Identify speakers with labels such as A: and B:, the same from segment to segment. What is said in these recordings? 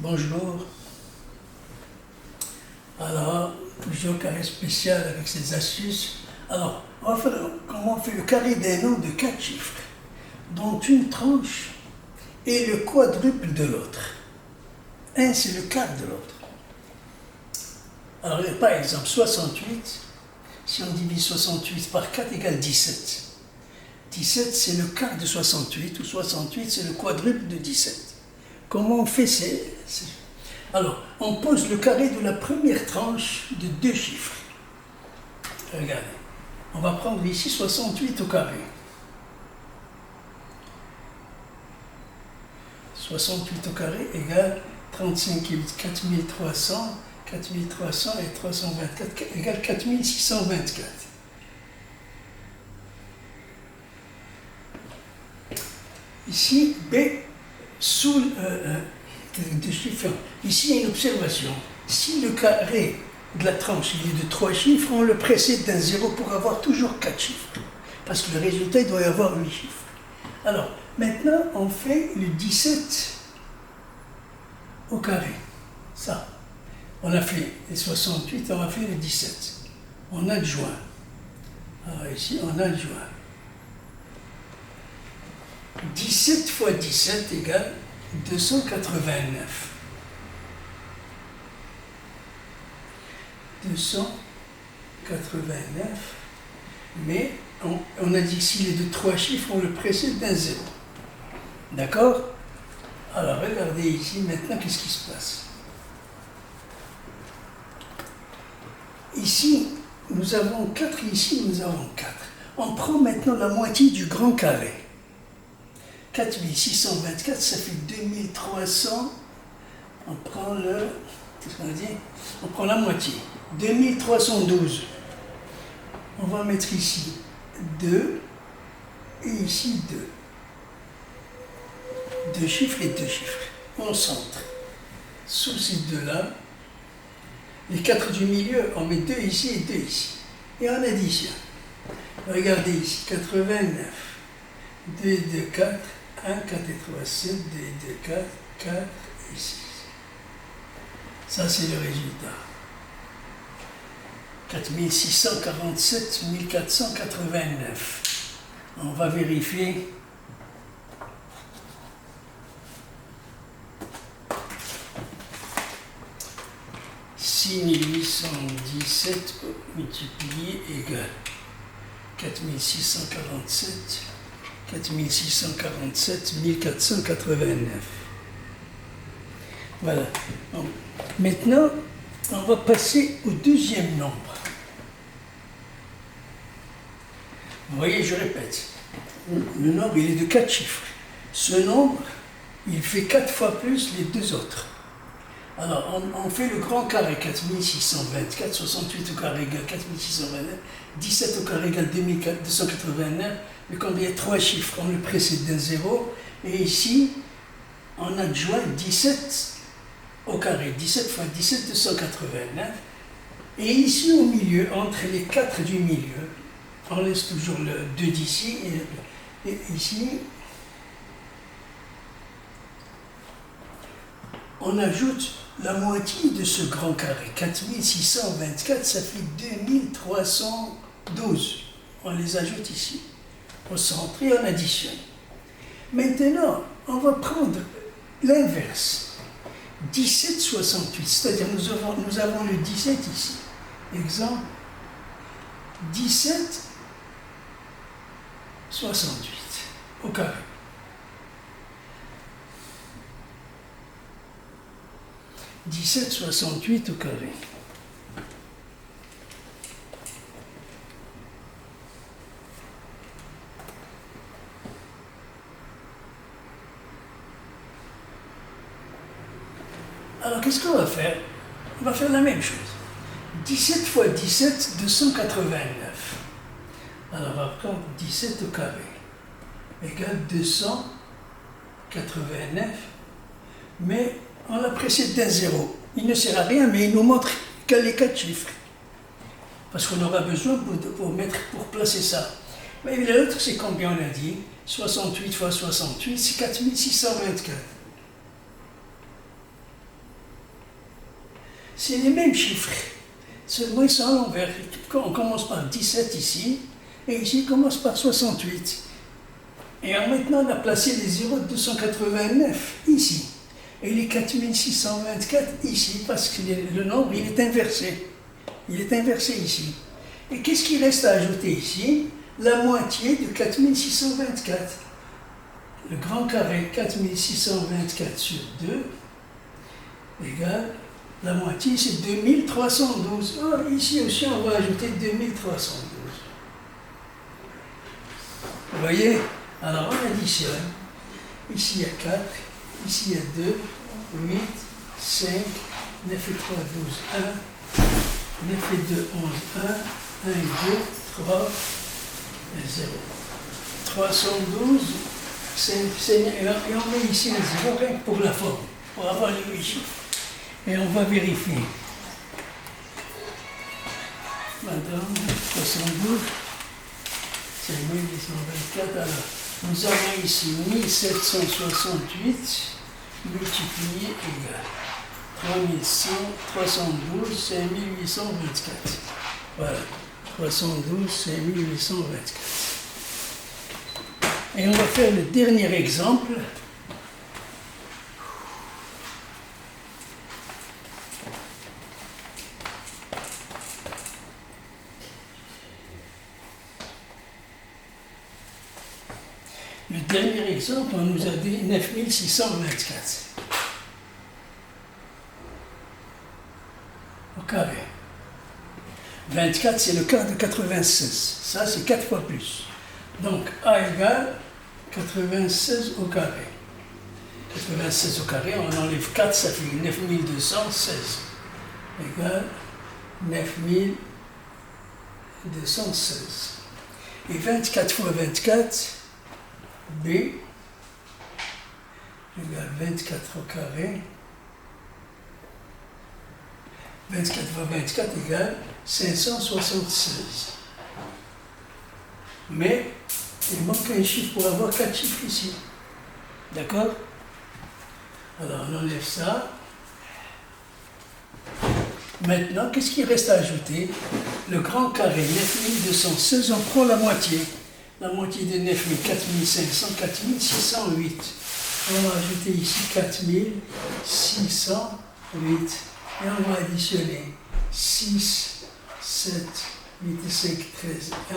A: Bonjour. Alors, toujours carré spécial avec ses astuces. Alors, on va faire comment on fait le carré d'un nombre de 4 chiffres, dont une tranche est le quadruple de l'autre. Un, c'est le quart de l'autre. Alors, par exemple, 68, si on divise 68 par 4 égale 17. 17, c'est le quart de 68, ou 68, c'est le quadruple de 17. Comment on fait Alors, on pose le carré de la première tranche de 2 chiffres. Regardez. On va prendre ici 68 au carré. 68 au carré égale 35 4300. 4300 et 324 égale 4624. Ici, B, sous deux chiffres. Ici, il y a une observation. Si le carré de la tranche il est de 3 chiffres, on le précède d'un 0 pour avoir toujours 4 chiffres. Parce que le résultat, il doit y avoir 8 chiffres. Alors, maintenant, on fait le 17 au carré. Ça. On a fait les 68, on a fait le 17. On adjoint. Alors ici, on adjoint. 17 fois 17 égale 289. 289, mais on a dit que s'il est de 3 chiffres, on le précède d'un 0. D'accord? Alors regardez ici, maintenant, qu'est-ce qui se passe? Ici, nous avons 4, ici, nous avons 4. On prend maintenant la moitié du grand carré. 4624, ça fait 2300. On prend le... Qu'est-ce qu'on a dit? On prend la moitié. 2312. On va mettre ici 2 et ici 2. 2 chiffres et 2 chiffres. On centre. Sous ces deux-là, les 4 du milieu, on met 2 ici et 2 ici. Et on additionne. Regardez ici, 89. 2 et 2, 4. 1, 4 et 3, 7. 2 et 2, 4. 4 et 6. Ça, c'est le résultat. 4647, 1489. On va vérifier. « 6817 multiplié égale 4647, 1489. Voilà. Donc, maintenant, on va passer au deuxième nombre. Vous voyez, je répète, le nombre, il est de 4 chiffres. Ce nombre, il fait 4 fois plus les deux autres. Alors, on fait le grand carré, 4624, 68 au carré égale 4629, 17 au carré égale 2289, mais quand il y a 3 chiffres, on le précède d'un 0, et ici, on adjoint 17 au carré, 17 fois 17, 289, et ici au milieu, entre les 4 du milieu, on laisse toujours le 2 d'ici, et ici, on ajoute la moitié de ce grand carré. 4624, ça fait 2312. On les ajoute ici, au centre, et on additionne. Maintenant, on va prendre l'inverse. 1768, c'est-à-dire nous avons le 17 ici. Exemple, 1768 au carré. « 1768 au carré. Alors, qu'est-ce qu'on va faire? On va faire la même chose. 17 fois 17, 289. Alors, on va prendre 17 au carré égale 289, mais on la précède d'un 0. Il ne sert à rien, mais il nous montre quels les 4 chiffres. Parce qu'on aura besoin pour placer ça. Mais l'autre, c'est combien on a dit? 68 fois 68, c'est 4624. c'est les mêmes chiffres. Seulement ils sont à l'envers. On commence par 17 ici, et ici on commence par 68. Et maintenant on a placé les 0,289 ici, et les 4624 ici, parce que le nombre il est inversé. Il est inversé ici. Et qu'est-ce qu'il reste à ajouter ici? La moitié de 4624. Le grand carré 4624 sur 2 égale, la moitié c'est 2312. Oh, ici aussi on va ajouter 2312. Vous voyez? Alors on additionne. Ici il y a 4, ici il y a 2, 8, 5, 9 et 3, 12, 1, 9 et 2, 11, 1, 1 et 2, 3 et 0. 312, et on met ici un 0 rien que pour la forme, pour avoir les 8 chiffres. Et on va vérifier. Madame, 72, c'est 1824. Alors, nous avons ici 1768 multiplié égal 312, c'est 1824. Voilà, 312, c'est 1824. Et on va faire le dernier exemple. Le dernier exemple, on nous a dit 9624 au carré. 24, c'est le quart de 96. Ça, c'est 4 fois plus. Donc, A égale 96 au carré. 96 au carré, on enlève 4, ça fait 9216. Égale 9216. Et 24 fois 24, B égale 24 au carré. 24 fois 24 égale 576. Mais il manque un chiffre pour avoir 4 chiffres ici. D'accord? Alors on enlève ça. Maintenant, qu'est-ce qu'il reste à ajouter? Le grand carré 9216, on prend la moitié. La moitié de 9000, 4500, 4608. On va ajouter ici 4608. Et on va additionner 6, 7, 8 et 5, 13, 1,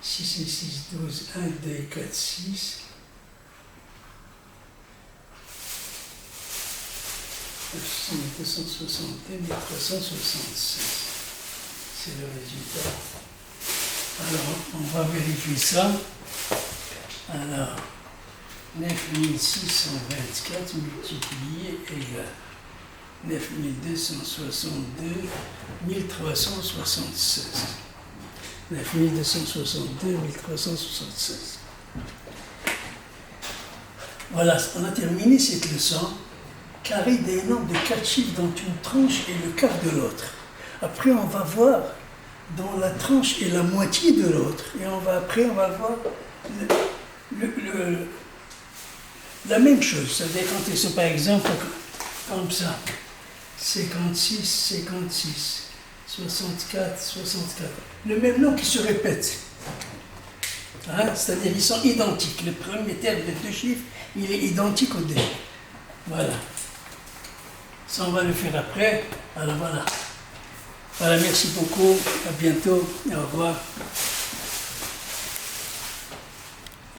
A: 6 et 6, 12, 1, 2 et 4, 6. 261, 1376. C'est le résultat. Alors, on va vérifier ça. Alors, 9624 multiplié égale 9262, 1376. 9262, 1376. Voilà, on a terminé cette leçon. Carré des nombres de 4 chiffres dans une tranche et le quart de l'autre. Après, on va voir dans la tranche et la moitié de l'autre. Et après, on va voir la même chose. C'est-à-dire quand c'est par exemple comme ça. 56, 56, 64, 64. Le même nom qui se répète. Hein? C'est-à-dire ils sont identiques. Le premier terme des deux chiffres, il est identique au début. Voilà. Ça, on va le faire après. Alors voilà. Voilà, merci beaucoup. À bientôt. Au revoir.